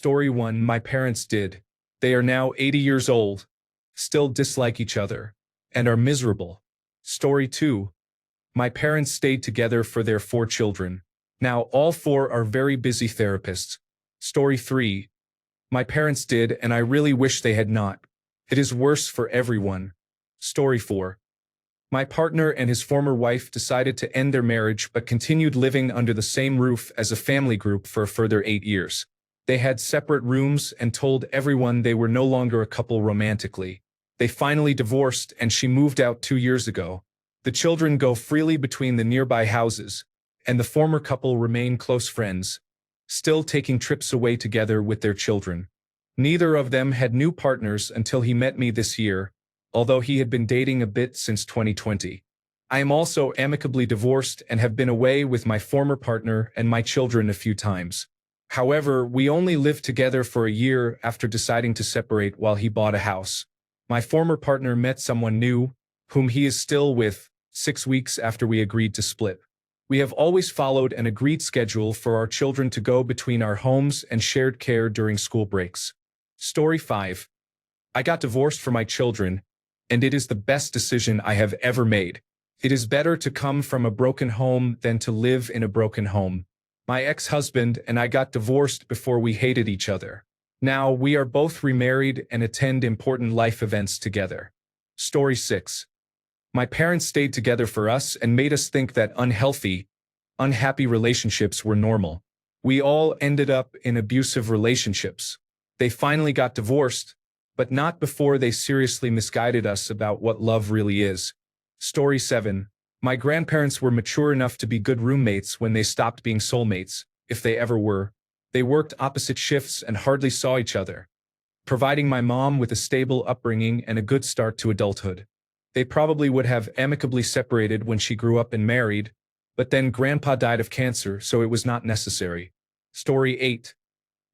Story 1. My parents did. They are now 80 years old, still dislike each other, and are miserable. Story 2. My parents stayed together for their 4 children. Now all 4 are very busy therapists. Story 3. My parents did, and I really wish they had not. It is worse for everyone. Story 4. My partner and his former wife decided to end their marriage but continued living under the same roof as a family group for a further 8 years. They had separate rooms and told everyone they were no longer a couple romantically. They finally divorced and she moved out 2 years ago. The children go freely between the nearby houses, and the former couple remain close friends, still taking trips away together with their children. Neither of them had new partners until he met me this year, although he had been dating a bit since 2020. I am also amicably divorced and have been away with my former partner and my children a few times. However, we only lived together for a year after deciding to separate while he bought a house. My former partner met someone new, whom he is still with, 6 weeks after we agreed to split. We have always followed an agreed schedule for our children to go between our homes and shared care during school breaks. Story 5. I got divorced for my children, and it is the best decision I have ever made. It is better to come from a broken home than to live in a broken home. My ex-husband and I got divorced before we hated each other. Now we are both remarried and attend important life events together. Story 6. My parents stayed together for us and made us think that unhappy relationships were normal. We all ended up in abusive relationships. They finally got divorced, but not before they seriously misguided us about what love really is. Story 7. My grandparents were mature enough to be good roommates when they stopped being soulmates, if they ever were. They worked opposite shifts and hardly saw each other, providing my mom with a stable upbringing and a good start to adulthood. They probably would have amicably separated when she grew up and married, but then Grandpa died of cancer, so it was not necessary. Story 8.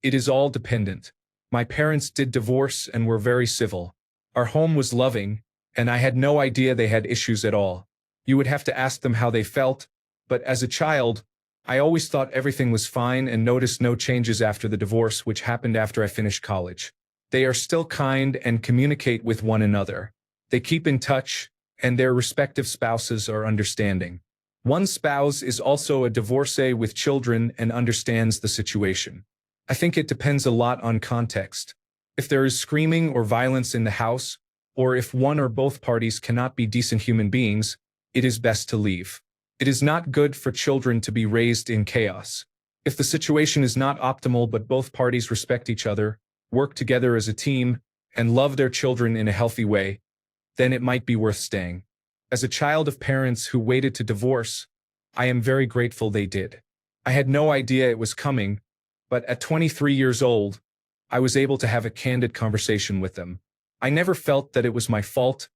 It is all dependent. My parents did divorce and were very civil. Our home was loving, and I had no idea they had issues at all. You would have to ask them how they felt, but as a child, I always thought everything was fine and noticed no changes after the divorce, which happened after I finished college. They are still kind and communicate with one another. They keep in touch, and their respective spouses are understanding. One spouse is also a divorcee with children and understands the situation. I think it depends a lot on context. If there is screaming or violence in the house, or if one or both parties cannot be decent human beings, it is best to leave. It is not good for children to be raised in chaos. If the situation is not optimal but both parties respect each other, work together as a team, and love their children in a healthy way, then it might be worth staying. As a child of parents who waited to divorce, I am very grateful they did. I had no idea it was coming, but at 23 years old, I was able to have a candid conversation with them. I never felt that it was my fault,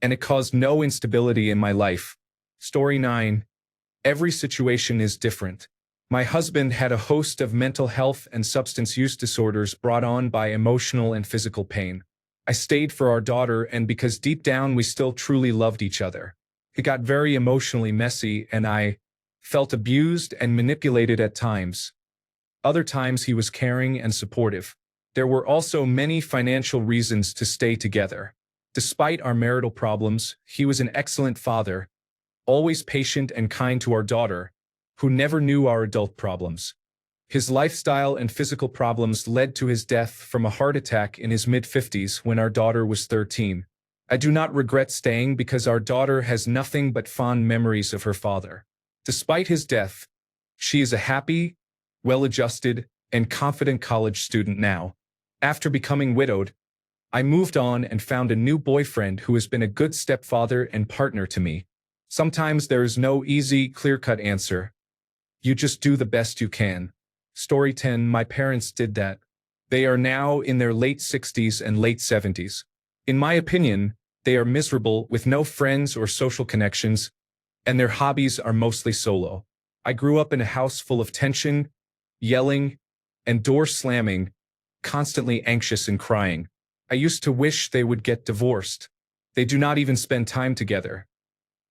and it caused no instability in my life. Story 9. Every situation is different. My husband had a host of mental health and substance use disorders brought on by emotional and physical pain. I stayed for our daughter, and because deep down we still truly loved each other. It got very emotionally messy, and I felt abused and manipulated at times. Other times he was caring and supportive. There were also many financial reasons to stay together. Despite our marital problems, he was an excellent father, always patient and kind to our daughter, who never knew our adult problems. His lifestyle and physical problems led to his death from a heart attack in his mid-50s when our daughter was 13. I do not regret staying because our daughter has nothing but fond memories of her father. Despite his death, she is a happy, well-adjusted, and confident college student now. After becoming widowed, I moved on and found a new boyfriend who has been a good stepfather and partner to me. Sometimes there is no easy, clear-cut answer. You just do the best you can. Story 10. My parents did that. They are now in their late 60s and late 70s. In my opinion, they are miserable with no friends or social connections, and their hobbies are mostly solo. I grew up in a house full of tension, yelling, and door slamming, constantly anxious and crying. I used to wish they would get divorced. They do not even spend time together.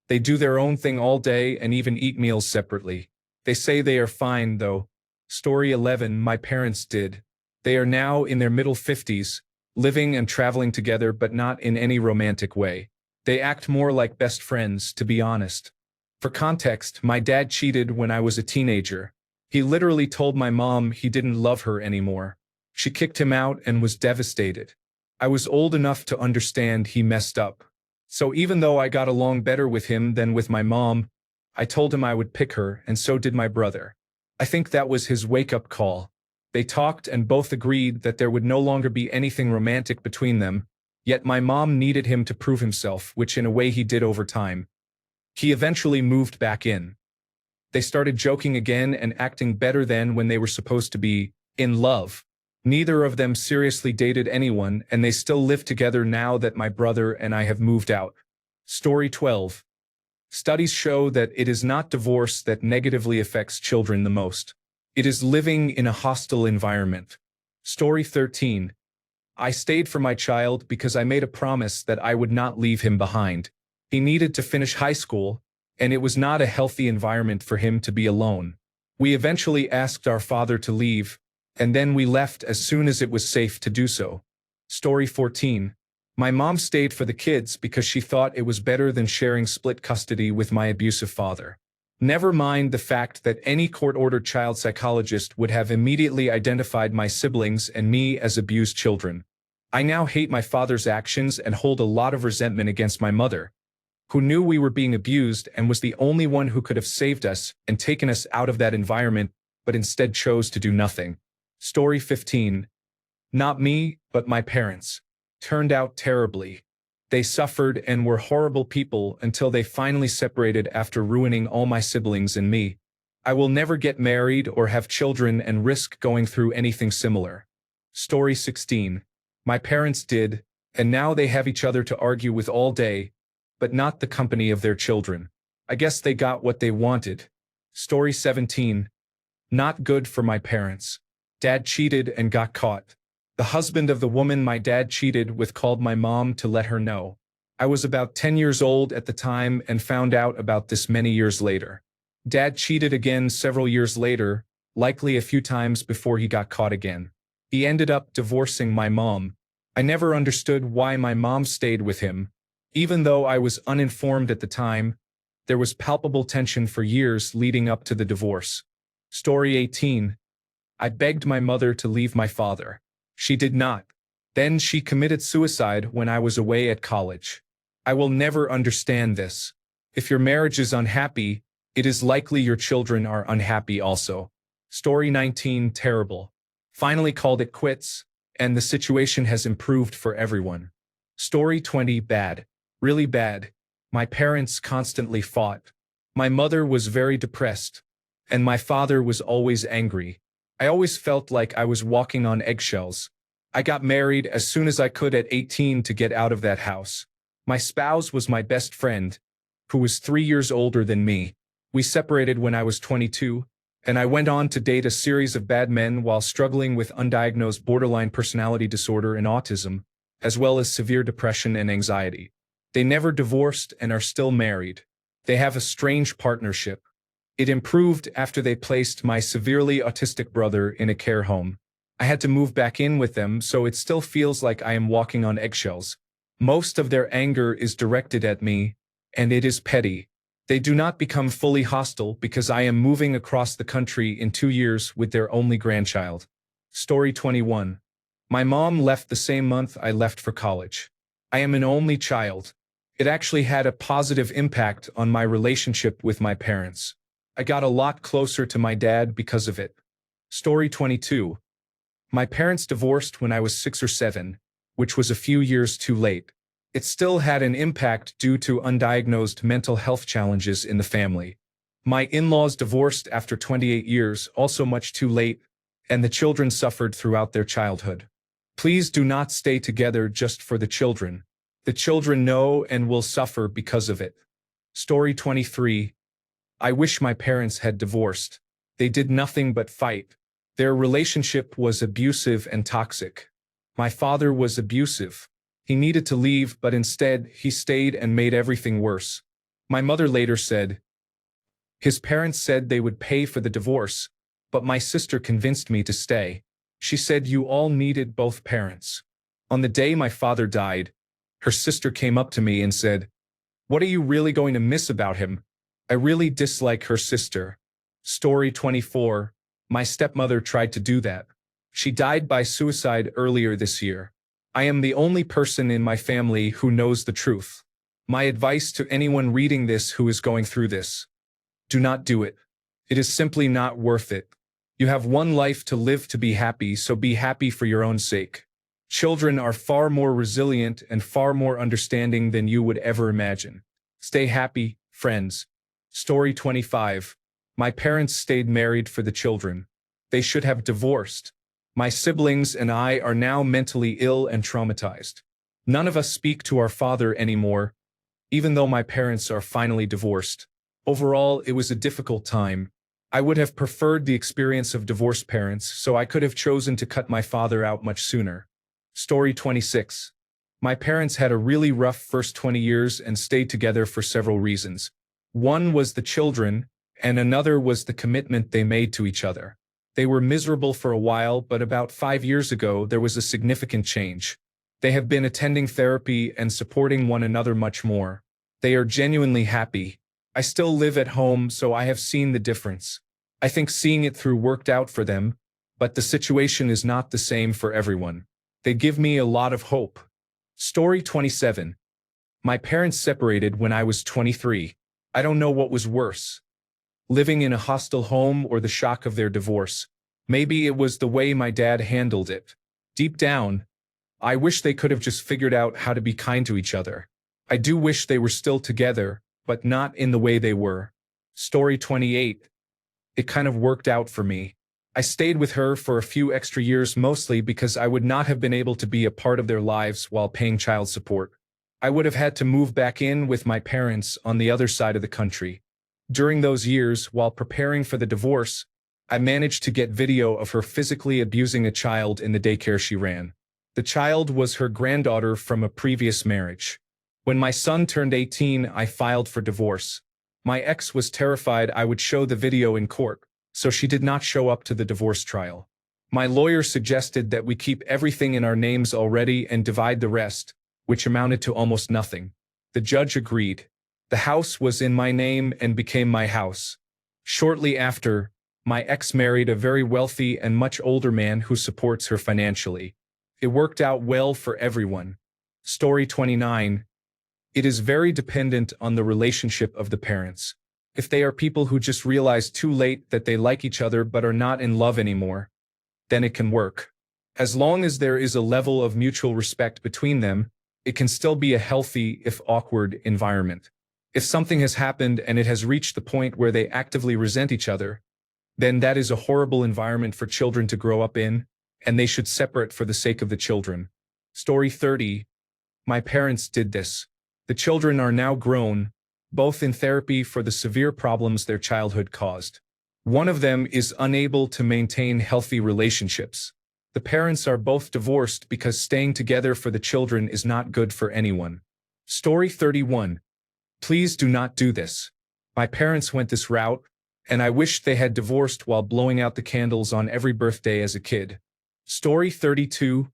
They do their own thing all day and even eat meals separately. They say they are fine, though. Story 11. My parents did. They are now in their middle 50s, living and traveling together but not in any romantic way. They act more like best friends, to be honest. For context, my dad cheated when I was a teenager. He literally told my mom he didn't love her anymore. She kicked him out and was devastated. I was old enough to understand he messed up. So even though I got along better with him than with my mom, I told him I would pick her, and so did my brother. I think that was his wake-up call. They talked and both agreed that there would no longer be anything romantic between them, yet my mom needed him to prove himself, which in a way he did over time. He eventually moved back in. They started joking again and acting better than when they were supposed to be in love. Neither of them seriously dated anyone, and they still live together now that my brother and I have moved out. Story 12. Studies show that it is not divorce that negatively affects children the most. It is living in a hostile environment. Story 13. I stayed for my child because I made a promise that I would not leave him behind. He needed to finish high school, and it was not a healthy environment for him to be alone. We eventually asked our father to leave, and then we left as soon as it was safe to do so. Story 14. My mom stayed for the kids because she thought it was better than sharing split custody with my abusive father. Never mind the fact that any court-ordered child psychologist would have immediately identified my siblings and me as abused children. I now hate my father's actions and hold a lot of resentment against my mother, who knew we were being abused and was the only one who could have saved us and taken us out of that environment, but instead chose to do nothing. Story 15. Not me, but my parents. Turned out terribly. They suffered and were horrible people until they finally separated after ruining all my siblings and me. I will never get married or have children and risk going through anything similar. Story 16. My parents did, and now they have each other to argue with all day, but not the company of their children. I guess they got what they wanted. Story 17. Not good for my parents. Dad cheated and got caught. The husband of the woman my dad cheated with called my mom to let her know. I was about 10 years old at the time and found out about this many years later. Dad cheated again several years later, likely a few times before he got caught again. He ended up divorcing my mom. I never understood why my mom stayed with him. Even though I was uninformed at the time, there was palpable tension for years leading up to the divorce. Story 18. I begged my mother to leave my father. She did not. Then she committed suicide when I was away at college. I will never understand this. If your marriage is unhappy, it is likely your children are unhappy also. Story 19. Terrible. Finally called it quits, and the situation has improved for everyone. Story 20. Bad. Really bad. My parents constantly fought. My mother was very depressed, and my father was always angry. I always felt like I was walking on eggshells. I got married as soon as I could at 18 to get out of that house. My spouse was my best friend, who was 3 years older than me. We separated when I was 22, and I went on to date a series of bad men while struggling with undiagnosed borderline personality disorder and autism, as well as severe depression and anxiety. They never divorced and are still married. They have a strange partnership. It improved after they placed my severely autistic brother in a care home. I had to move back in with them, so it still feels like I am walking on eggshells. Most of their anger is directed at me, and it is petty. They do not become fully hostile because I am moving across the country in 2 years with their only grandchild. Story 21. My mom left the same month I left for college. I am an only child. It actually had a positive impact on my relationship with my parents. I got a lot closer to my dad because of it. Story 22. My parents divorced when I was 6 or 7, which was a few years too late. It still had an impact due to undiagnosed mental health challenges in the family. My in-laws divorced after 28 years, also much too late, and the children suffered throughout their childhood. Please do not stay together just for the children. The children know and will suffer because of it. Story 23. I wish my parents had divorced. They did nothing but fight. Their relationship was abusive and toxic. My father was abusive. He needed to leave, but instead, he stayed and made everything worse. My mother later said, his parents said they would pay for the divorce, but my sister convinced me to stay. She said you all needed both parents. On the day my father died, her sister came up to me and said, "What are you really going to miss about him?" I really dislike her sister. Story 24. My stepmother tried to do that. She died by suicide earlier this year. I am the only person in my family who knows the truth. My advice to anyone reading this who is going through this: do not do it. It is simply not worth it. You have one life to live to be happy, so be happy for your own sake. Children are far more resilient and far more understanding than you would ever imagine. Stay happy, friends. Story 25. My parents stayed married for the children. They should have divorced. My siblings and I are now mentally ill and traumatized. None of us speak to our father anymore, even though my parents are finally divorced. Overall, it was a difficult time. I would have preferred the experience of divorced parents, so I could have chosen to cut my father out much sooner. Story 26. My parents had a really rough first 20 years and stayed together for several reasons. One was the children, and another was the commitment they made to each other. They were miserable for a while, but about 5 years ago there was a significant change. They have been attending therapy and supporting one another much more. They are genuinely happy. I still live at home, so I have seen the difference. I think seeing it through worked out for them, but the situation is not the same for everyone. They give me a lot of hope. Story 27. My parents separated when I was 23. I don't know what was worse: living in a hostile home or the shock of their divorce. Maybe it was the way my dad handled it. Deep down, I wish they could have just figured out how to be kind to each other. I do wish they were still together, but not in the way they were. Story 28. It kind of worked out for me. I stayed with her for a few extra years, mostly because I would not have been able to be a part of their lives while paying child support. I would have had to move back in with my parents on the other side of the country. During those years, while preparing for the divorce, I managed to get video of her physically abusing a child in the daycare she ran. The child was her granddaughter from a previous marriage. When my son turned 18, I filed for divorce. My ex was terrified I would show the video in court, so she did not show up to the divorce trial. My lawyer suggested that we keep everything in our names already and divide the rest, which amounted to almost nothing. The judge agreed. The house was in my name and became my house. Shortly after, my ex married a very wealthy and much older man who supports her financially. It worked out well for everyone. Story 29. It is very dependent on the relationship of the parents. If they are people who just realize too late that they like each other but are not in love anymore, then it can work. As long as there is a level of mutual respect between them, it can still be a healthy, if awkward, environment. If something has happened and it has reached the point where they actively resent each other, then that is a horrible environment for children to grow up in, and they should separate for the sake of the children. Story 30. My parents did this. The children are now grown, both in therapy for the severe problems their childhood caused. One of them is unable to maintain healthy relationships. The parents are both divorced because staying together for the children is not good for anyone. Story 31. Please do not do this. My parents went this route, and I wish they had divorced while blowing out the candles on every birthday as a kid. Story 32.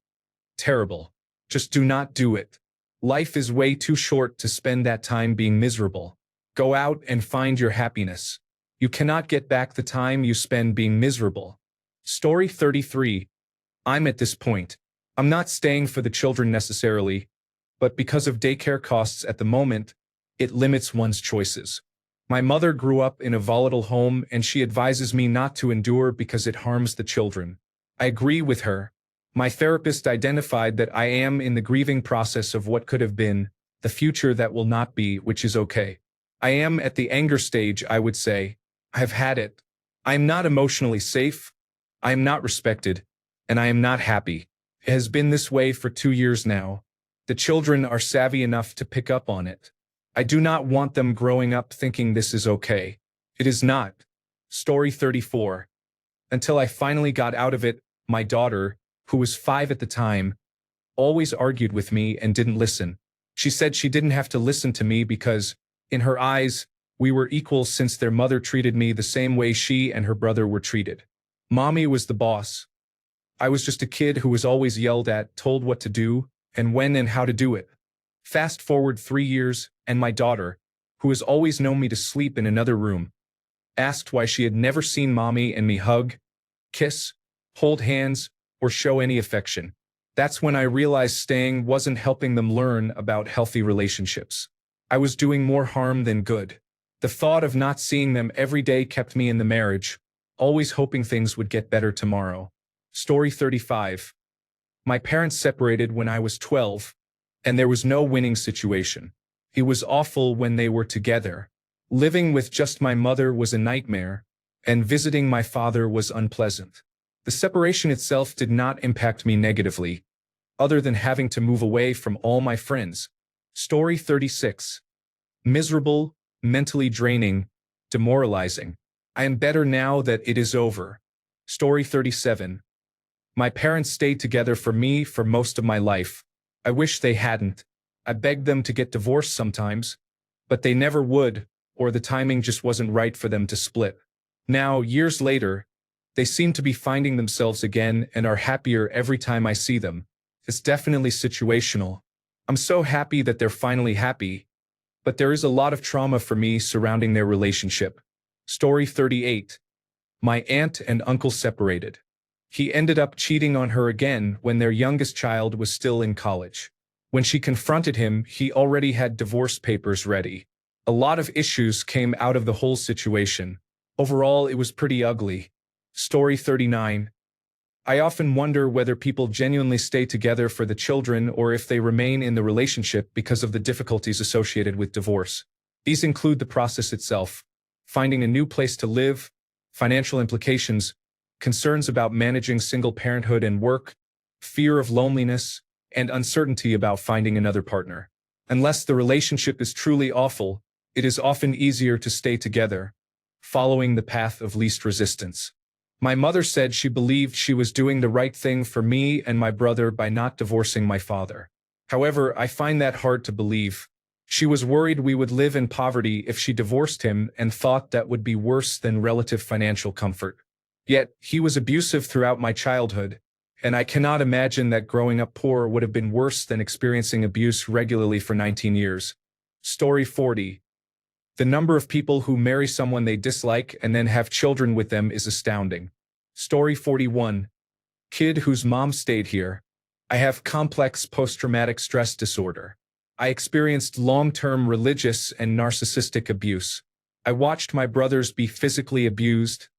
Terrible. Just do not do it. Life is way too short to spend that time being miserable. Go out and find your happiness. You cannot get back the time you spend being miserable. Story 33. I'm at this point. I'm not staying for the children necessarily, but because of daycare costs at the moment, it limits one's choices. My mother grew up in a volatile home and she advises me not to endure because it harms the children. I agree with her. My therapist identified that I am in the grieving process of what could have been, the future that will not be, which is okay. I am at the anger stage, I would say. I have had it. I am not emotionally safe. I am not respected. And I am not happy. It has been this way for 2 years now. The children are savvy enough to pick up on it. I do not want them growing up thinking this is okay. It is not. Story 34. Until I finally got out of it, my daughter, who was 5 at the time, always argued with me and didn't listen. She said she didn't have to listen to me because, in her eyes, we were equal since their mother treated me the same way she and her brother were treated. Mommy was the boss. I was just a kid who was always yelled at, told what to do, and when and how to do it. Fast forward 3 years, and my daughter, who has always known me to sleep in another room, asked why she had never seen mommy and me hug, kiss, hold hands, or show any affection. That's when I realized staying wasn't helping them learn about healthy relationships. I was doing more harm than good. The thought of not seeing them every day kept me in the marriage, always hoping things would get better tomorrow. Story 35. My parents separated when I was 12, and there was no winning situation. It was awful when they were together. Living with just my mother was a nightmare, and visiting my father was unpleasant. The separation itself did not impact me negatively, other than having to move away from all my friends. Story 36. Miserable, mentally draining, demoralizing. I am better now that it is over. Story 37. My parents stayed together for me for most of my life. I wish they hadn't. I begged them to get divorced sometimes, but they never would, or the timing just wasn't right for them to split. Now, years later, they seem to be finding themselves again and are happier every time I see them. It's definitely situational. I'm so happy that they're finally happy, but there is a lot of trauma for me surrounding their relationship. Story 38. My aunt and uncle separated. He ended up cheating on her again when their youngest child was still in college. When she confronted him, he already had divorce papers ready. A lot of issues came out of the whole situation. Overall, it was pretty ugly. Story 39. I often wonder whether people genuinely stay together for the children or if they remain in the relationship because of the difficulties associated with divorce. These include the process itself, finding a new place to live, financial implications, concerns about managing single parenthood and work, fear of loneliness, and uncertainty about finding another partner. Unless the relationship is truly awful, it is often easier to stay together, following the path of least resistance. My mother said she believed she was doing the right thing for me and my brother by not divorcing my father. However, I find that hard to believe. She was worried we would live in poverty if she divorced him and thought that would be worse than relative financial comfort. Yet, he was abusive throughout my childhood, and I cannot imagine that growing up poor would have been worse than experiencing abuse regularly for 19 years. Story 40. The number of people who marry someone they dislike and then have children with them is astounding. Story 41. Kid whose mom stayed here. I have complex post-traumatic stress disorder. I experienced long-term religious and narcissistic abuse. I watched my brothers be physically abused,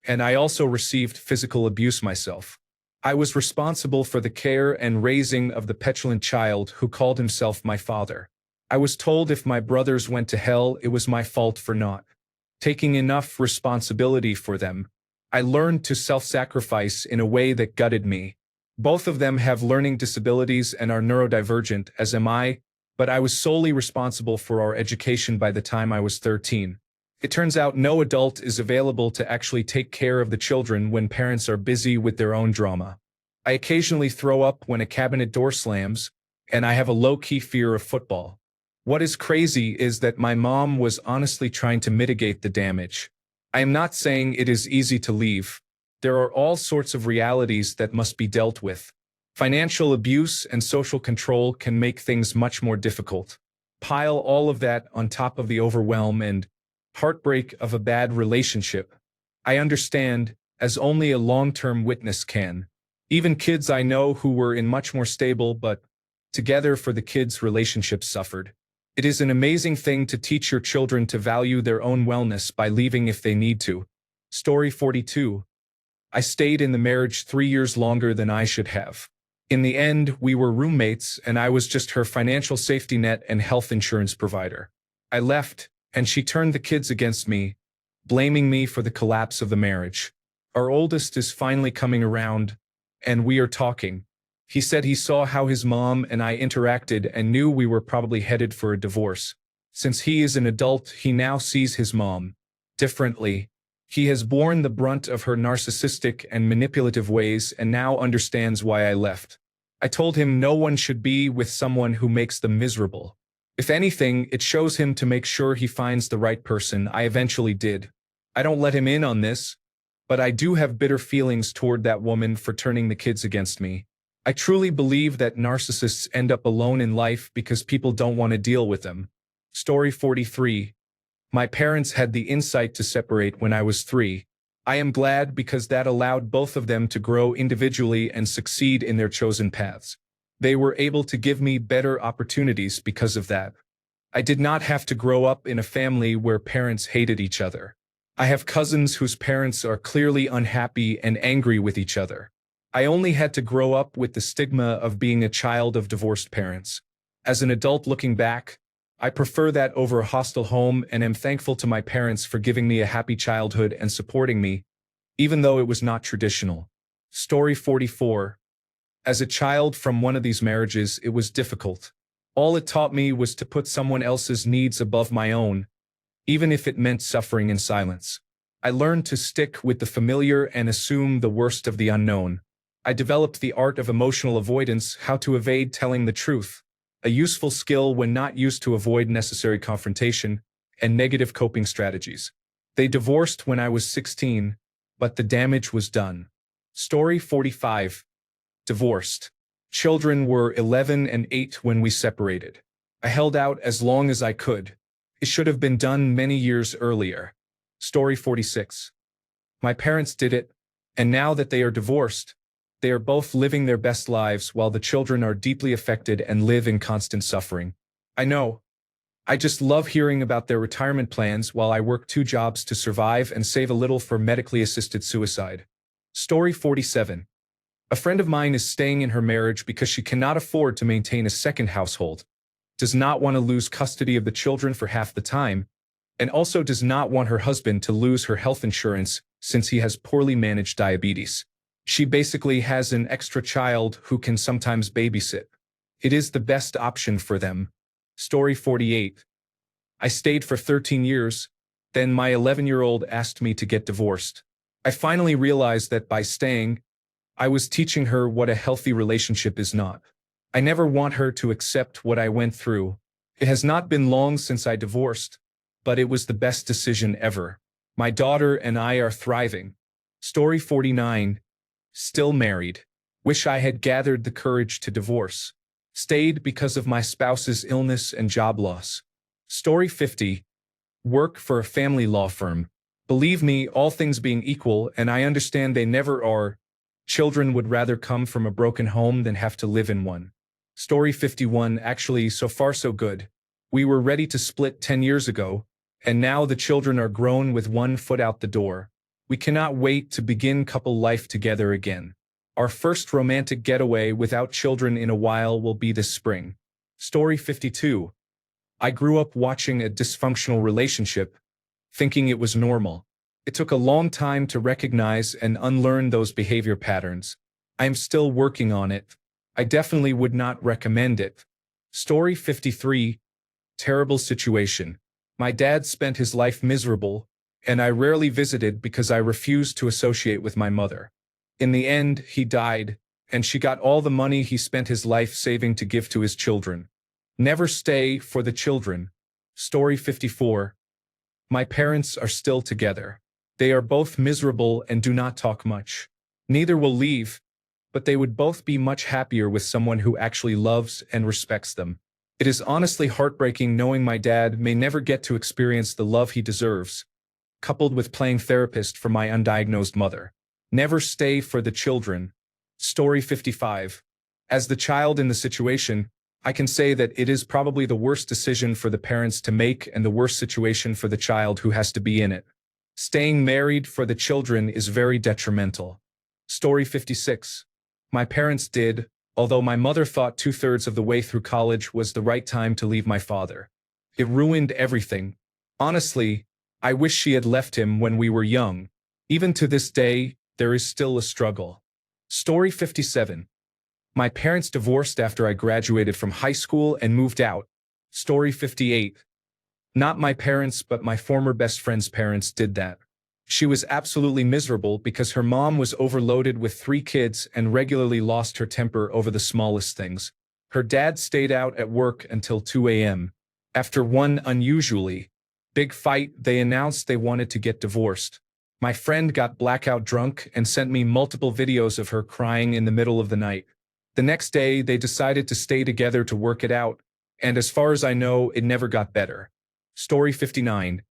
and I also received physical abuse myself. I was responsible for the care and raising of the petulant child who called himself my father. I was told if my brothers went to hell, it was my fault for not taking enough responsibility for them. I learned to self-sacrifice in a way that gutted me. Both of them have learning disabilities and are neurodivergent, as am I, but I was solely responsible for our education by the time I was 13. It turns out no adult is available to actually take care of the children when parents are busy with their own drama. I occasionally throw up when a cabinet door slams, and I have a low-key fear of football. What is crazy is that my mom was honestly trying to mitigate the damage. I am not saying it is easy to leave. There are all sorts of realities that must be dealt with. Financial abuse and social control can make things much more difficult. Pile all of that on top of the overwhelm and heartbreak of a bad relationship. I understand, as only a long-term witness can. Even kids I know who were in much more stable but together for the kids' relationships suffered. It is an amazing thing to teach your children to value their own wellness by leaving if they need to. Story 42. I stayed in the marriage 3 years longer than I should have. In the end, we were roommates and I was just her financial safety net and health insurance provider. I left, and she turned the kids against me, blaming me for the collapse of the marriage. Our oldest is finally coming around, and we are talking. He said he saw how his mom and I interacted and knew we were probably headed for a divorce. Since he is an adult, he now sees his mom differently. He has borne the brunt of her narcissistic and manipulative ways and now understands why I left. I told him no one should be with someone who makes them miserable. If anything, it shows him to make sure he finds the right person. I eventually did. I don't let him in on this, But I do have bitter feelings toward that woman for turning the kids against me. I truly believe that narcissists end up alone in life because people don't want to deal with them. Story 43. My parents had the insight to separate when I was 3. I am glad because that allowed both of them to grow individually and succeed in their chosen paths. They were able to give me better opportunities because of that. I did not have to grow up in a family where parents hated each other. I have cousins whose parents are clearly unhappy and angry with each other. I only had to grow up with the stigma of being a child of divorced parents. As an adult looking back, I prefer that over a hostile home and am thankful to my parents for giving me a happy childhood and supporting me, even though it was not traditional. Story 44. As a child from one of these marriages, it was difficult. All it taught me was to put someone else's needs above my own, even if it meant suffering in silence. I learned to stick with the familiar and assume the worst of the unknown. I developed the art of emotional avoidance, how to evade telling the truth, a useful skill when not used to avoid necessary confrontation, and negative coping strategies. They divorced when I was 16, but the damage was done. Story 45. Divorced. Children were 11 and 8 when we separated. I held out as long as I could. It should have been done many years earlier. Story 46. My parents did it, and now that they are divorced, they are both living their best lives while the children are deeply affected and live in constant suffering. I know. I just love hearing about their retirement plans while I work 2 jobs to survive and save a little for medically assisted suicide. Story 47. A friend of mine is staying in her marriage because she cannot afford to maintain a second household, does not want to lose custody of the children for half the time, and also does not want her husband to lose her health insurance since he has poorly managed diabetes. She basically has an extra child who can sometimes babysit. It is the best option for them. Story 48. I stayed for 13 years, then my 11-year-old asked me to get divorced. I finally realized that by staying, I was teaching her what a healthy relationship is not. I never want her to accept what I went through. It has not been long since I divorced, but it was the best decision ever. My daughter and I are thriving. Story 49. Still married. Wish I had gathered the courage to divorce. Stayed because of my spouse's illness and job loss. Story 50. Work for a family law firm. Believe me, all things being equal, and I understand they never are, children would rather come from a broken home than have to live in one. Story 51. Actually, so far so good. We were ready to split 10 years ago, and now the children are grown with 1 foot out the door. We cannot wait to begin couple life together again. Our first romantic getaway without children in a while will be this spring. Story 52. I grew up watching a dysfunctional relationship, thinking it was normal. It took a long time to recognize and unlearn those behavior patterns. I am still working on it. I definitely would not recommend it. Story 53. Terrible situation. My dad spent his life miserable, and I rarely visited because I refused to associate with my mother. In the end, he died, and she got all the money he spent his life saving to give to his children. Never stay for the children. Story 54. My parents are still together. They are both miserable and do not talk much. Neither will leave, but they would both be much happier with someone who actually loves and respects them. It is honestly heartbreaking knowing my dad may never get to experience the love he deserves, coupled with playing therapist for my undiagnosed mother. Never stay for the children. Story 55. As the child in the situation, I can say that it is probably the worst decision for the parents to make and the worst situation for the child who has to be in it. Staying married for the children is very detrimental. Story 56. My parents did, although my mother thought 2/3 of the way through college was the right time to leave my father. It ruined everything. Honestly, I wish she had left him when we were young. Even to this day, there is still a struggle. Story 57. My parents divorced after I graduated from high school and moved out. Story 58. Not my parents, but my former best friend's parents did that. She was absolutely miserable because her mom was overloaded with 3 kids and regularly lost her temper over the smallest things. Her dad stayed out at work until 2 a.m. After one unusually big fight, they announced they wanted to get divorced. My friend got blackout drunk and sent me multiple videos of her crying in the middle of the night. The next day, they decided to stay together to work it out, and as far as I know, it never got better. Story 59.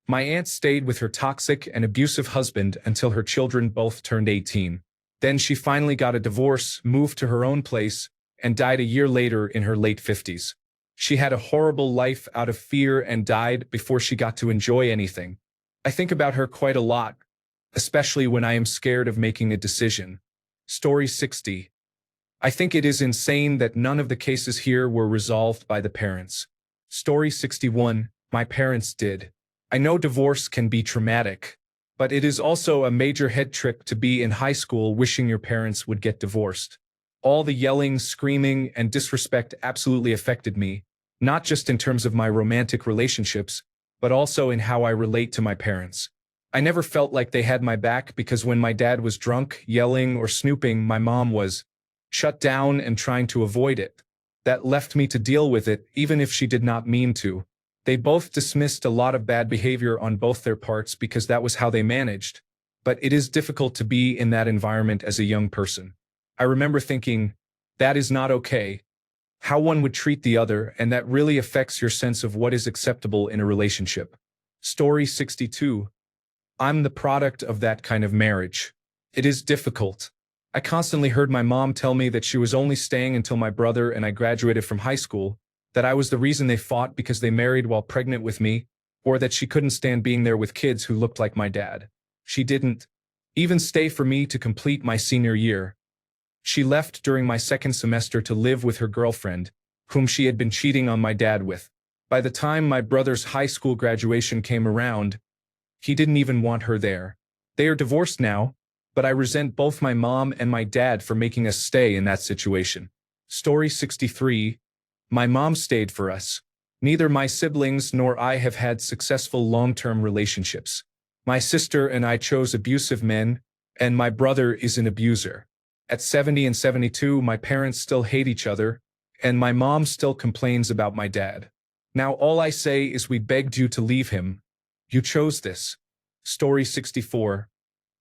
My aunt stayed with her toxic and abusive husband until her children both turned 18. Then she finally got a divorce, moved to her own place, and died a year later in her late 50s. She had a horrible life out of fear and died before she got to enjoy anything. I think about her quite a lot, especially when I am scared of making a decision. Story 60. I think it is insane that none of the cases here were resolved by the parents. Story 61. My parents did. I know divorce can be traumatic, but it is also a major head trick to be in high school wishing your parents would get divorced. All the yelling, screaming, and disrespect absolutely affected me, not just in terms of my romantic relationships, but also in how I relate to my parents. I never felt like they had my back because when my dad was drunk, yelling, or snooping, my mom was shut down and trying to avoid it. That left me to deal with it, even if she did not mean to. They both dismissed a lot of bad behavior on both their parts because that was how they managed. But it is difficult to be in that environment as a young person. I remember thinking, that is not okay. How one would treat the other, and that really affects your sense of what is acceptable in a relationship. Story 62. I'm the product of that kind of marriage. It is difficult. I constantly heard my mom tell me that she was only staying until my brother and I graduated from high school, that I was the reason they fought because they married while pregnant with me, or that she couldn't stand being there with kids who looked like my dad. She didn't even stay for me to complete my senior year. She left during my second semester to live with her girlfriend, whom she had been cheating on my dad with. By the time my brother's high school graduation came around, he didn't even want her there. They are divorced now, but I resent both my mom and my dad for making us stay in that situation. Story 63. My mom stayed for us. Neither my siblings nor I have had successful long-term relationships. My sister and I chose abusive men, and my brother is an abuser. At 70 and 72, my parents still hate each other, and my mom still complains about my dad. Now all I say is we begged you to leave him. You chose this. Story 64.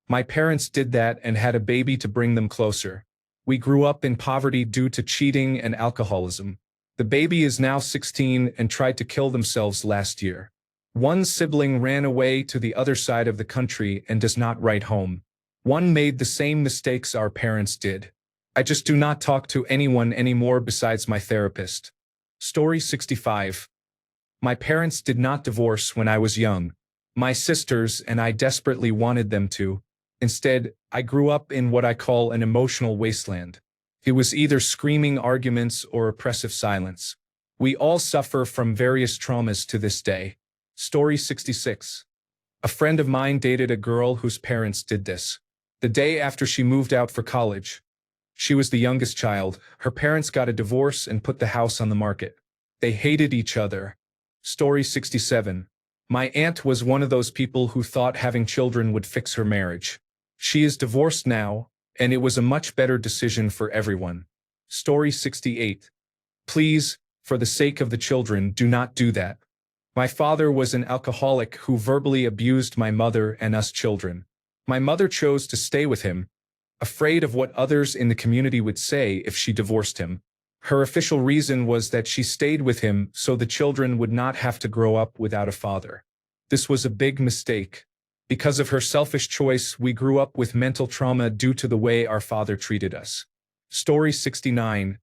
My parents did that and had a baby to bring them closer. We grew up in poverty due to cheating and alcoholism. The baby is now 16 and tried to kill themselves last year. One sibling ran away to the other side of the country and does not write home. One made the same mistakes our parents did. I just do not talk to anyone anymore besides my therapist. Story 65. My parents did not divorce when I was young. My sisters and I desperately wanted them to. Instead, I grew up in what I call an emotional wasteland. It was either screaming arguments or oppressive silence. We all suffer from various traumas to this day. Story 66. A friend of mine dated a girl whose parents did this. The day after she moved out for college. She was the youngest child. Her parents got a divorce and put the house on the market. They hated each other. Story 67. My aunt was one of those people who thought having children would fix her marriage. She is divorced now, and it was a much better decision for everyone. Story 68. Please, for the sake of the children, do not do that. My father was an alcoholic who verbally abused my mother and us children. My mother chose to stay with him, afraid of what others in the community would say if she divorced him. Her official reason was that she stayed with him so the children would not have to grow up without a father. This was a big mistake. Because of her selfish choice, we grew up with mental trauma due to the way our father treated us. Story 69.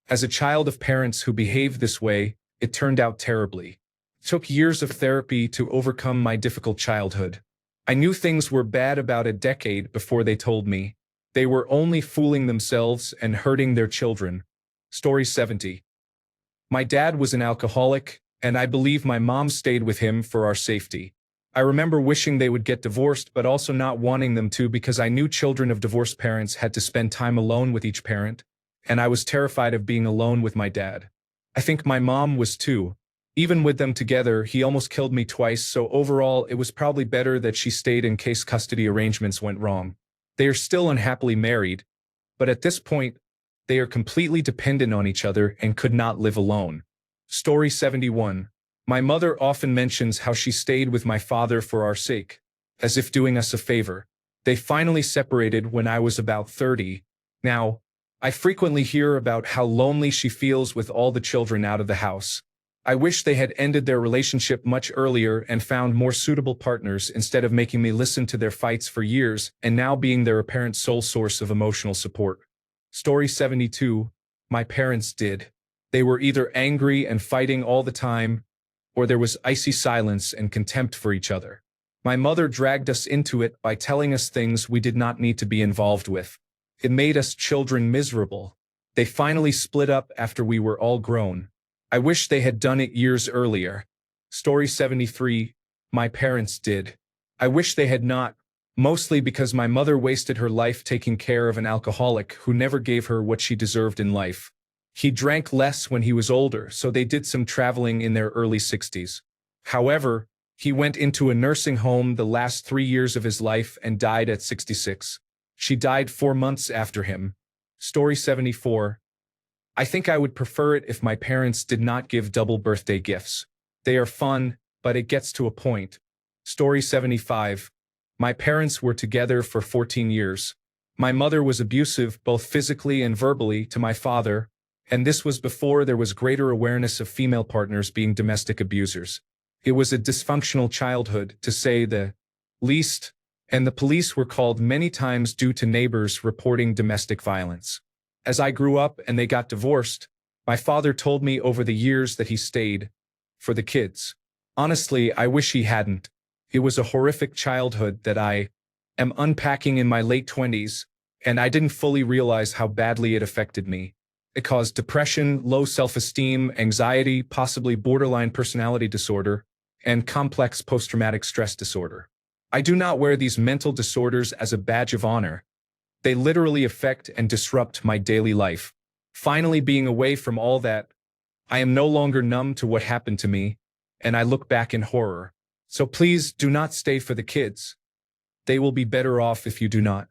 As a child of parents who behaved this way, it turned out terribly. It took years of therapy to overcome my difficult childhood. I knew things were bad about a decade before they told me. They were only fooling themselves and hurting their children. Story 70. My dad was an alcoholic, and I believe my mom stayed with him for our safety. I remember wishing they would get divorced but also not wanting them to because I knew children of divorced parents had to spend time alone with each parent, and I was terrified of being alone with my dad. I think my mom was too. Even with them together, he almost killed me twice, so overall it was probably better that she stayed in case custody arrangements went wrong. They are still unhappily married, but at this point, they are completely dependent on each other and could not live alone. Story 71. My mother often mentions how she stayed with my father for our sake. as if doing us a favor. They finally separated when I was about 30. Now, I frequently hear about how lonely she feels with all the children out of the house. I wish they had ended their relationship much earlier and found more suitable partners instead of making me listen to their fights for years and now being their apparent sole source of emotional support. Story 72. My parents did. They were either angry and fighting all the time, or there was icy silence and contempt for each other. My mother dragged us into it by telling us things we did not need to be involved with. It made us children miserable. They finally split up after we were all grown. I wish they had done it years earlier. Story 73. My parents did. I wish they had not, mostly because my mother wasted her life taking care of an alcoholic who never gave her what she deserved in life. He drank less when he was older, so they did some traveling in their early 60s. However, he went into a nursing home the last 3 years of his life and died at 66. She died 4 months after him. Story 74. I think I would prefer it if my parents did not give double birthday gifts. They are fun, but it gets to a point. Story 75. My parents were together for 14 years. My mother was abusive both physically and verbally to my father, and this was before there was greater awareness of female partners being domestic abusers. It was a dysfunctional childhood, to say the least, and the police were called many times due to neighbors reporting domestic violence. As I grew up and they got divorced, my father told me over the years that he stayed for the kids. Honestly, I wish he hadn't. It was a horrific childhood that I am unpacking in my late 20s, and I didn't fully realize how badly it affected me. It caused depression, low self-esteem, anxiety, possibly borderline personality disorder, and complex post-traumatic stress disorder. I do not wear these mental disorders as a badge of honor. They literally affect and disrupt my daily life. Finally being away from all that, I am no longer numb to what happened to me, and I look back in horror. So please do not stay for the kids. They will be better off if you do not.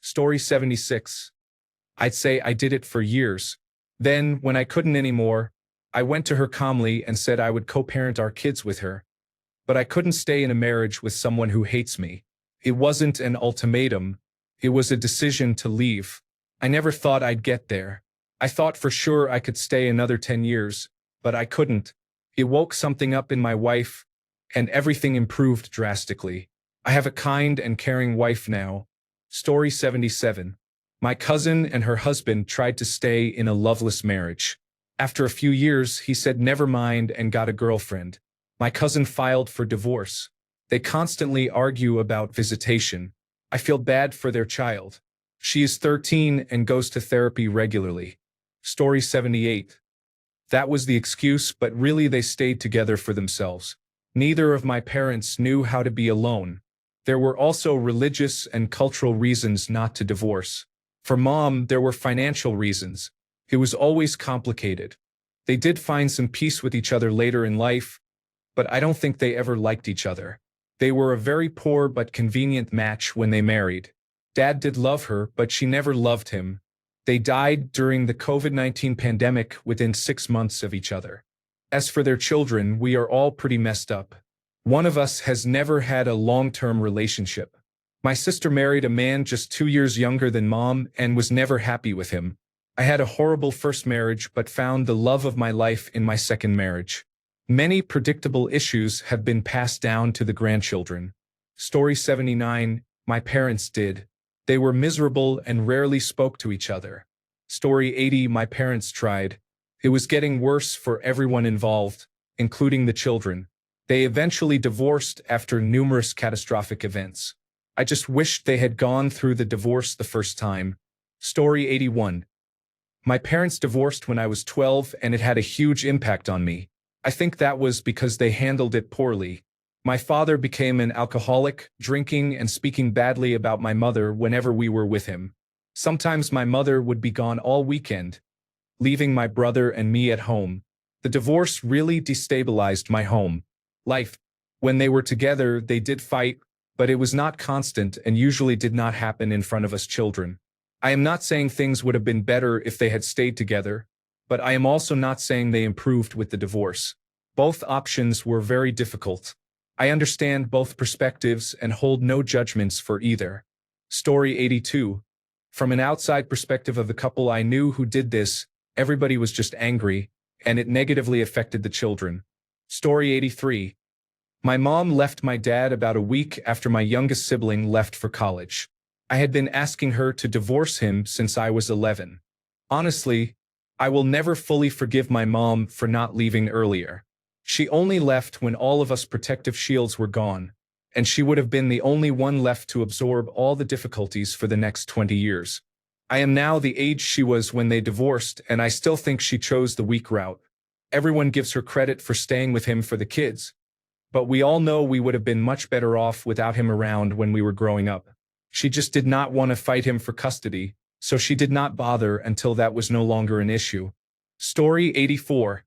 Story 76. I'd say I did it for years. Then, when I couldn't anymore, I went to her calmly and said I would co-parent our kids with her. But I couldn't stay in a marriage with someone who hates me. It wasn't an ultimatum. It was a decision to leave. I never thought I'd get there. I thought for sure I could stay another 10 years, but I couldn't. It woke something up in my wife, and everything improved drastically. I have a kind and caring wife now. Story 77. My cousin and her husband tried to stay in a loveless marriage. After a few years, he said never mind and got a girlfriend. My cousin filed for divorce. They constantly argue about visitation. I feel bad for their child. She is 13 and goes to therapy regularly. Story 78. That was the excuse, but really they stayed together for themselves. Neither of my parents knew how to be alone. There were also religious and cultural reasons not to divorce. For Mom, there were financial reasons. It was always complicated. They did find some peace with each other later in life, but I don't think they ever liked each other. They were a very poor but convenient match when they married. Dad did love her, but she never loved him. They died during the COVID-19 pandemic within 6 months of each other. As for their children, we are all pretty messed up. One of us has never had a long-term relationship. My sister married a man just 2 years younger than Mom and was never happy with him. I had a horrible first marriage but found the love of my life in my second marriage. Many predictable issues have been passed down to the grandchildren. Story 79. My parents did. They were miserable and rarely spoke to each other. Story 80. My parents tried. It was getting worse for everyone involved, including the children. They eventually divorced after numerous catastrophic events. I just wished they had gone through the divorce the first time. Story 81. My parents divorced when I was 12 and it had a huge impact on me. I think that was because they handled it poorly. My father became an alcoholic, drinking and speaking badly about my mother whenever we were with him. Sometimes my mother would be gone all weekend, leaving my brother and me at home. The divorce really destabilized my home life. When they were together, they did fight, but it was not constant and usually did not happen in front of us children. I am not saying things would have been better if they had stayed together, but I am also not saying they improved with the divorce. Both options were very difficult. I understand both perspectives and hold no judgments for either. Story 82. From an outside perspective of the couple I knew who did this, everybody was just angry, and it negatively affected the children. Story 83. My mom left my dad about a week after my youngest sibling left for college. I had been asking her to divorce him since I was 11. Honestly, I will never fully forgive my mom for not leaving earlier. She only left when all of us protective shields were gone, and she would have been the only one left to absorb all the difficulties for the next 20 years. I am now the age she was when they divorced, and I still think she chose the weak route. Everyone gives her credit for staying with him for the kids, but we all know we would have been much better off without him around when we were growing up. She just did not want to fight him for custody, so she did not bother until that was no longer an issue. Story 84.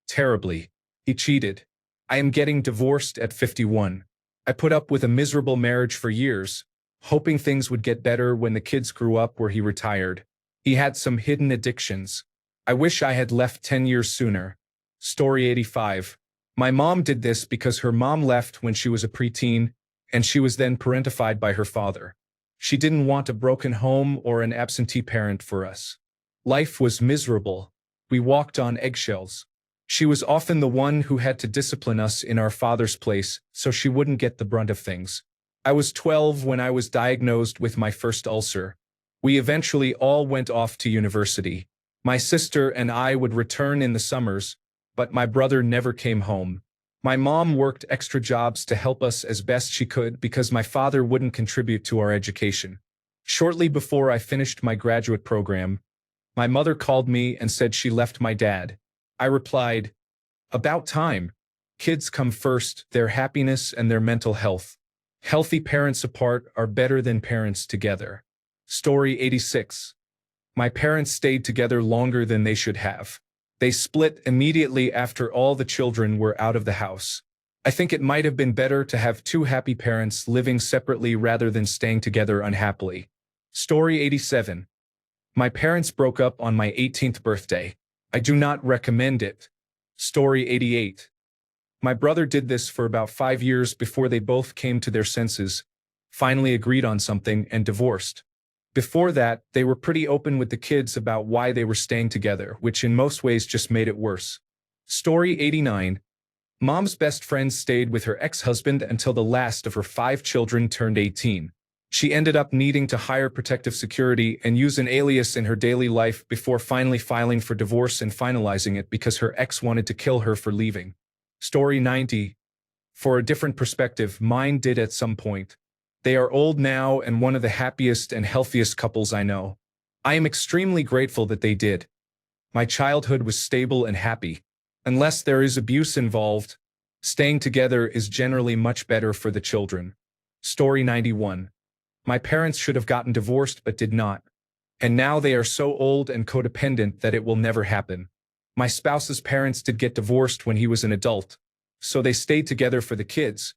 Terribly. He cheated. I am getting divorced at 51. I put up with a miserable marriage for years, hoping things would get better when the kids grew up where he retired. He had some hidden addictions. I wish I had left 10 years sooner. Story 85. My mom did this because her mom left when she was a preteen, and she was then parentified by her father. She didn't want a broken home or an absentee parent for us. Life was miserable. We walked on eggshells. She was often the one who had to discipline us in our father's place so she wouldn't get the brunt of things. I was 12 when I was diagnosed with my first ulcer. We eventually all went off to university. My sister and I would return in the summers, but my brother never came home. My mom worked extra jobs to help us as best she could because my father wouldn't contribute to our education. Shortly before I finished my graduate program, my mother called me and said she left my dad. I replied, "About time. Kids come first, their happiness and their mental health. Healthy parents apart are better than parents together." Story 86. My parents stayed together longer than they should have. They split immediately after all the children were out of the house. I think it might have been better to have two happy parents living separately rather than staying together unhappily. Story 87. My parents broke up on my 18th birthday. I do not recommend it. Story 88. My brother did this for about 5 years before they both came to their senses, finally agreed on something, and divorced. Before that, they were pretty open with the kids about why they were staying together, which in most ways just made it worse. Story 89. Mom's best friend stayed with her ex-husband until the last of her 5 children turned 18. She ended up needing to hire protective security and use an alias in her daily life before finally filing for divorce and finalizing it because her ex wanted to kill her for leaving. Story 90. For a different perspective, mine did at some point. They are old now and one of the happiest and healthiest couples I know. I am extremely grateful that they did. My childhood was stable and happy. Unless there is abuse involved, staying together is generally much better for the children. Story 91. My parents should have gotten divorced but did not. And now they are so old and codependent that it will never happen. My spouse's parents did get divorced when he was an adult, so they stayed together for the kids.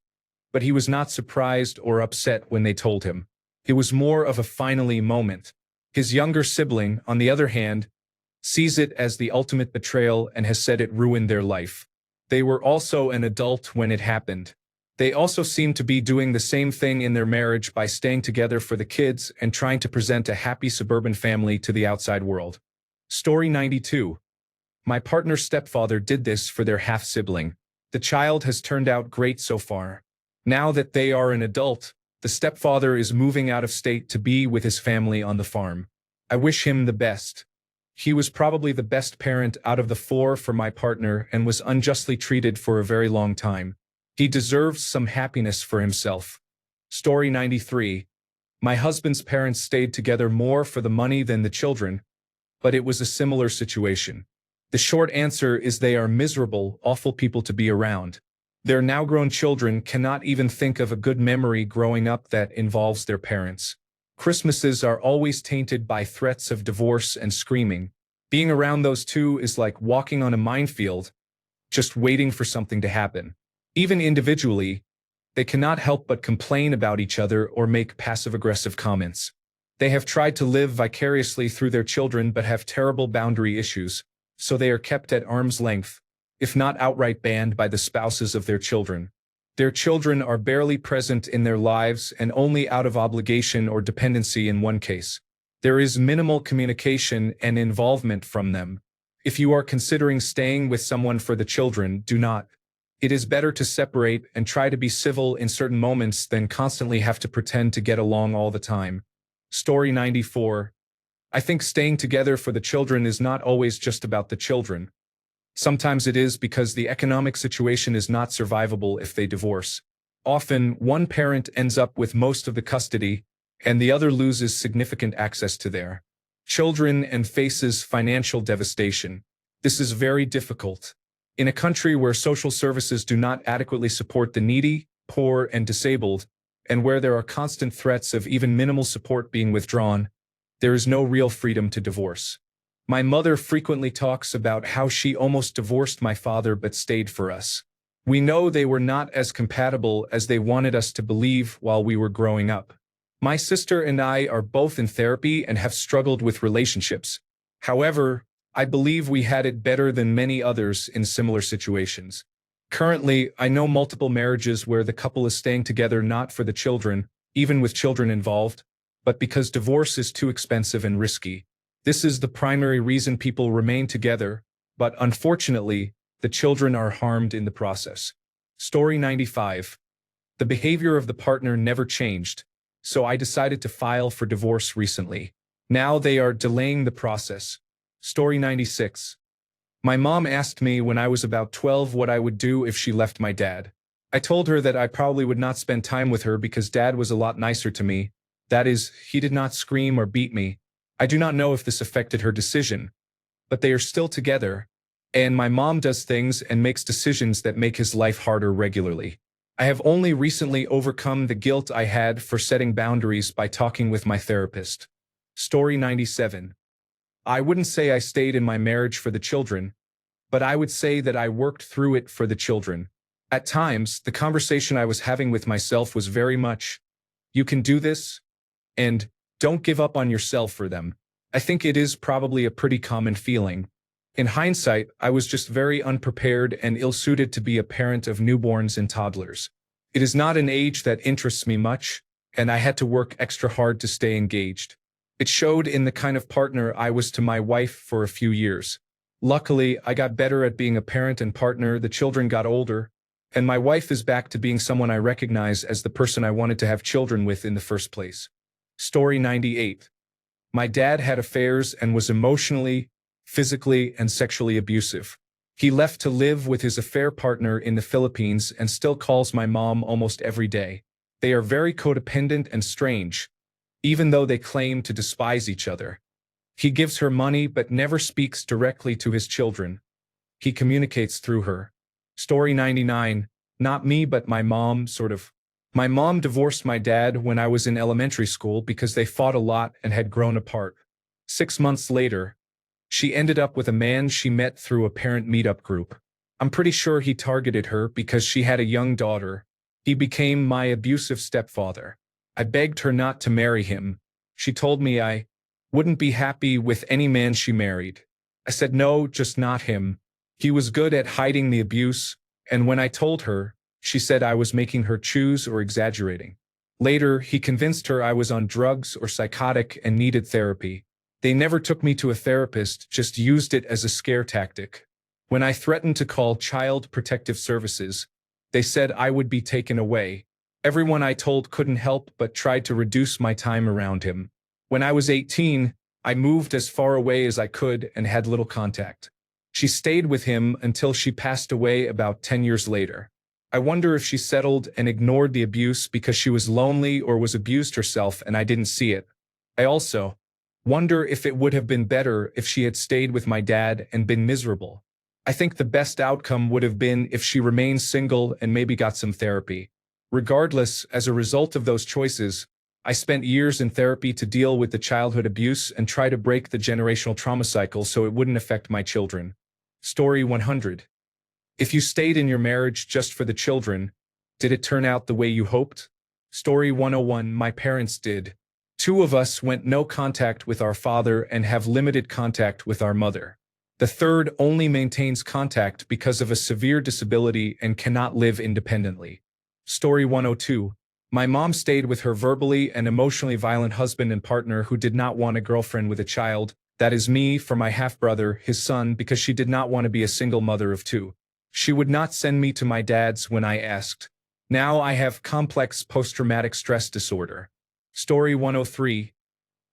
But he was not surprised or upset when they told him. It was more of a finally moment. His younger sibling, on the other hand, sees it as the ultimate betrayal and has said it ruined their life. They were also an adult when it happened. They also seemed to be doing the same thing in their marriage by staying together for the kids and trying to present a happy suburban family to the outside world. Story 92. My partner's stepfather did this for their half-sibling. The child has turned out great so far. Now that they are an adult, the stepfather is moving out of state to be with his family on the farm. I wish him the best. He was probably the best parent out of the 4 for my partner and was unjustly treated for a very long time. He deserves some happiness for himself. Story 93. My husband's parents stayed together more for the money than the children, but it was a similar situation. The short answer is they are miserable, awful people to be around. Their now-grown children cannot even think of a good memory growing up that involves their parents. Christmases are always tainted by threats of divorce and screaming. Being around those two is like walking on a minefield, just waiting for something to happen. Even individually, they cannot help but complain about each other or make passive-aggressive comments. They have tried to live vicariously through their children but have terrible boundary issues, so they are kept at arm's length, if not outright banned by the spouses of their children. Their children are barely present in their lives and only out of obligation or dependency in one case. There is minimal communication and involvement from them. If you are considering staying with someone for the children, do not. It is better to separate and try to be civil in certain moments than constantly have to pretend to get along all the time. Story 94. I think staying together for the children is not always just about the children. Sometimes it is because the economic situation is not survivable if they divorce. Often, one parent ends up with most of the custody, and the other loses significant access to their children and faces financial devastation. This is very difficult. In a country where social services do not adequately support the needy, poor, and disabled, and where there are constant threats of even minimal support being withdrawn, there is no real freedom to divorce. My mother frequently talks about how she almost divorced my father but stayed for us. We know they were not as compatible as they wanted us to believe while we were growing up. My sister and I are both in therapy and have struggled with relationships. However, I believe we had it better than many others in similar situations. Currently, I know multiple marriages where the couple is staying together not for the children, even with children involved, but because divorce is too expensive and risky. This is the primary reason people remain together, but unfortunately, the children are harmed in the process. Story 95. The behavior of the partner never changed, so I decided to file for divorce recently. Now they are delaying the process. Story 96. My mom asked me when I was about 12 what I would do if she left my dad. I told her that I probably would not spend time with her because dad was a lot nicer to me. That is, he did not scream or beat me. I do not know if this affected her decision, but they are still together, and my mom does things and makes decisions that make his life harder regularly. I have only recently overcome the guilt I had for setting boundaries by talking with my therapist. Story 97. I wouldn't say I stayed in my marriage for the children, but I would say that I worked through it for the children. At times, the conversation I was having with myself was very much, "You can do this," and "Don't give up on yourself for them." I think it is probably a pretty common feeling. In hindsight, I was just very unprepared and ill-suited to be a parent of newborns and toddlers. It is not an age that interests me much, and I had to work extra hard to stay engaged. It showed in the kind of partner I was to my wife for a few years. Luckily, I got better at being a parent and partner, the children got older, and my wife is back to being someone I recognize as the person I wanted to have children with in the first place. Story 98. My dad had affairs and was emotionally, physically, and sexually abusive. He left to live with his affair partner in the Philippines and still calls my mom almost every day. They are very codependent and strange, even though they claim to despise each other. He gives her money but never speaks directly to his children. He communicates through her. Story 99. Not me but my mom, sort of. My mom divorced my dad when I was in elementary school because they fought a lot and had grown apart. 6 months later, she ended up with a man she met through a parent meetup group. I'm pretty sure he targeted her because she had a young daughter. He became my abusive stepfather. I begged her not to marry him. She told me I wouldn't be happy with any man she married. I said no, just not him. He was good at hiding the abuse, and when I told her, she said I was making her choose or exaggerating. Later, he convinced her I was on drugs or psychotic and needed therapy. They never took me to a therapist, just used it as a scare tactic. When I threatened to call Child Protective Services, they said I would be taken away. Everyone I told couldn't help but tried to reduce my time around him. When I was 18, I moved as far away as I could and had little contact. She stayed with him until she passed away about 10 years later. I wonder if she settled and ignored the abuse because she was lonely or was abused herself and I didn't see it. I also wonder if it would have been better if she had stayed with my dad and been miserable. I think the best outcome would have been if she remained single and maybe got some therapy. Regardless, as a result of those choices, I spent years in therapy to deal with the childhood abuse and try to break the generational trauma cycle so it wouldn't affect my children. Story 100. If you stayed in your marriage just for the children, did it turn out the way you hoped? Story 101. My parents did. 2 of us went no contact with our father and have limited contact with our mother. The third only maintains contact because of a severe disability and cannot live independently. Story 102. My mom stayed with her verbally and emotionally violent husband and partner who did not want a girlfriend with a child, that is me, for my half-brother, his son, because she did not want to be a single mother of two. She would not send me to my dad's when I asked. Now I have complex post-traumatic stress disorder. Story 103.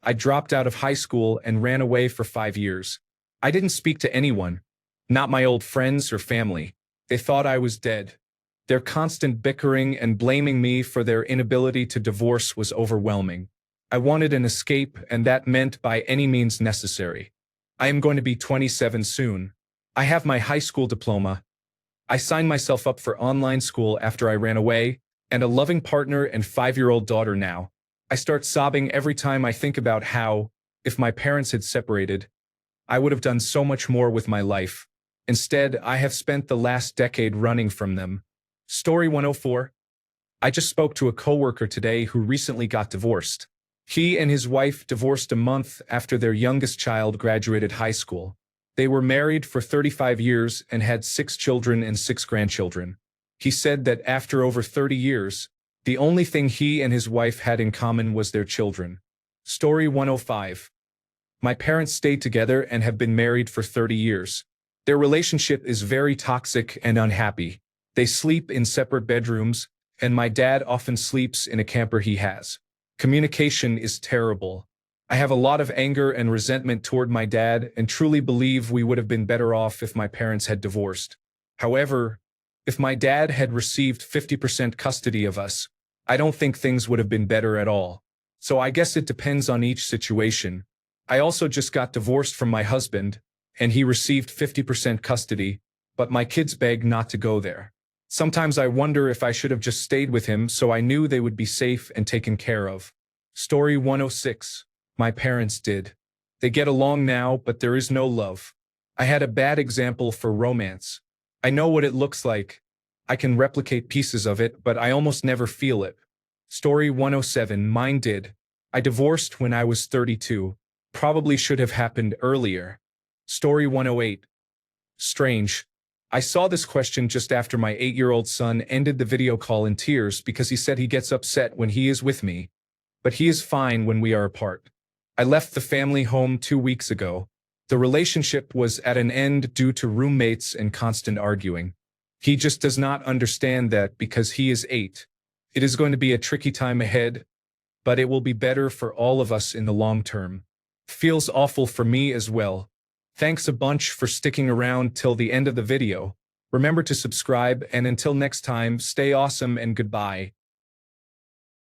I dropped out of high school and ran away for 5 years. I didn't speak to anyone, not my old friends or family. They thought I was dead. Their constant bickering and blaming me for their inability to divorce was overwhelming. I wanted an escape, and that meant by any means necessary. I am going to be 27 soon. I have my high school diploma. I signed myself up for online school after I ran away, and a loving partner and 5-year-old daughter now. I start sobbing every time I think about how, if my parents had separated, I would have done so much more with my life. Instead, I have spent the last decade running from them. Story 104. I just spoke to a coworker today who recently got divorced. He and his wife divorced a month after their youngest child graduated high school. They were married for 35 years and had 6 children and 6 grandchildren. He said that after over 30 years, the only thing he and his wife had in common was their children. Story 105. My parents stayed together and have been married for 30 years. Their relationship is very toxic and unhappy. They sleep in separate bedrooms, and my dad often sleeps in a camper he has. Communication is terrible. I have a lot of anger and resentment toward my dad and truly believe we would have been better off if my parents had divorced. However, if my dad had received 50% custody of us, I don't think things would have been better at all. So I guess it depends on each situation. I also just got divorced from my husband, and he received 50% custody, but my kids beg not to go there. Sometimes I wonder if I should have just stayed with him so I knew they would be safe and taken care of. Story 106. My parents did. They get along now, but there is no love. I had a bad example for romance. I know what it looks like. I can replicate pieces of it, but I almost never feel it. Story 107. Mine did. I divorced when I was 32. Probably should have happened earlier. Story 108. Strange. I saw this question just after my 8-year-old son ended the video call in tears because he said he gets upset when he is with me, but he is fine when we are apart. I left the family home 2 weeks ago. The relationship was at an end due to roommates and constant arguing. He just does not understand that because he is 8. It is going to be a tricky time ahead, but it will be better for all of us in the long term. Feels awful for me as well. Thanks a bunch for sticking around till the end of the video. Remember to subscribe, and until next time, stay awesome and goodbye.